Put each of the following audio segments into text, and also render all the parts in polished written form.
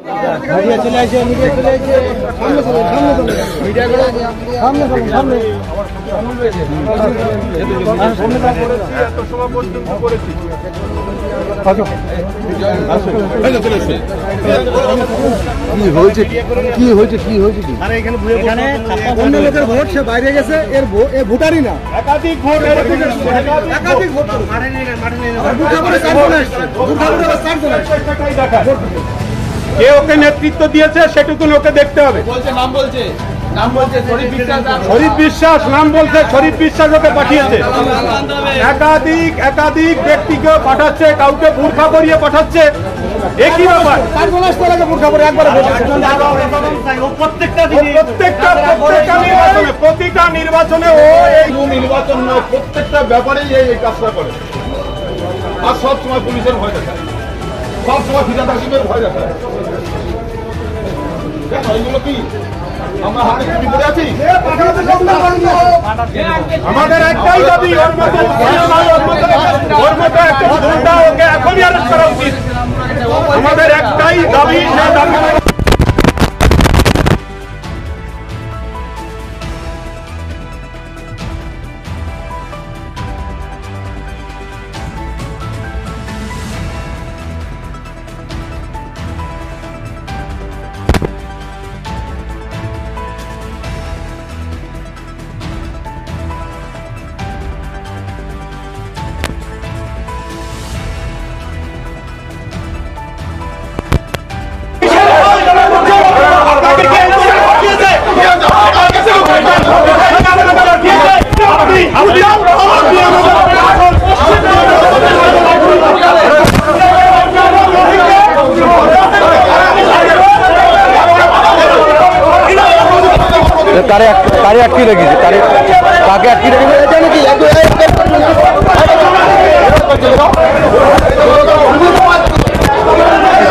Media চলে আসে, media চলে আসে, সামনে চলে, সামনে চলে, মিডিয়া করে সামনে চলে, সামনে এত সময় পর্যন্ত করেছি। কি হয়েছে, কি হয়েছে, কি হয়েছে? কি আরে এখানে অন্য লোকের ভোট, সে বাইরে গেছে, এর ভোটারই না, একাধিক ভোট, একাধিক ভোট মাঠে নিয়ে কে ওকে নেতৃত্ব দিয়েছে সেটুকু ওকে দেখতে হবে। নাম বলছে শরীফ বিশ্বাস, নাম বলছে শরীফ বিশ্বাস ওকে পাঠিয়েছে। একাধিক ব্যক্তিকে পাঠাচ্ছে, কাউকে বোরখা পরিয়ে পাঠাচ্ছে। একই ব্যাপার, প্রতিটা নির্বাচনে ও এই নির্বাচন নয়, প্রত্যেকটা ব্যাপারেই এই কাজটা করে। আর সবসময় পুলিশের ভয় দেখায়, সবসময় ফিরাদ হাকিমের ভয় দেখায়। এগুলো কি আমরা হাতে চুরি করে আছি? আমাদের একটাই দাবি, ওর মতো একটা গুন্ডা ওকে এখনই অ্যারেস্ট করা উচিত। আমাদের একটাই দাবি, সে দাবি কারে আটকে রেখেছে, কাকে আটকে রেখেছে জানি কি?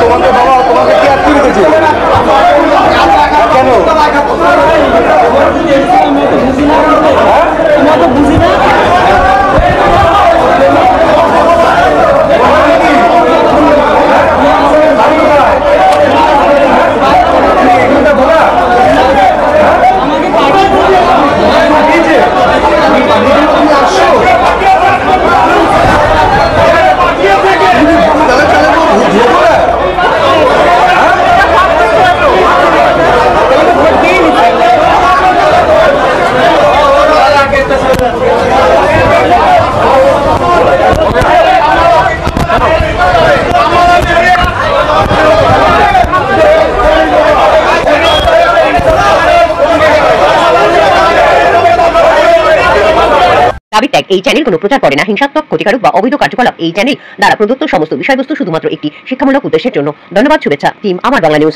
তোমাকে বাবা, তোমাকে কি আটকে রেখেছে কেন? বুঝি না। দাবি ত্যাগ এই চ্যানেল কোনো প্রচার করে না হিংসাত্মক, ক্ষতিকারক বা অবৈধ কার্যকলাপ। এই চ্যানেল দ্বারা প্রদত্ত সমস্ত বিষয়বস্তু শুধুমাত্র একটি শিক্ষামূলক উদ্দেশ্যের জন্য। ধন্যবাদ। শুভেচ্ছা টিম আমার বাংলা নিউজ।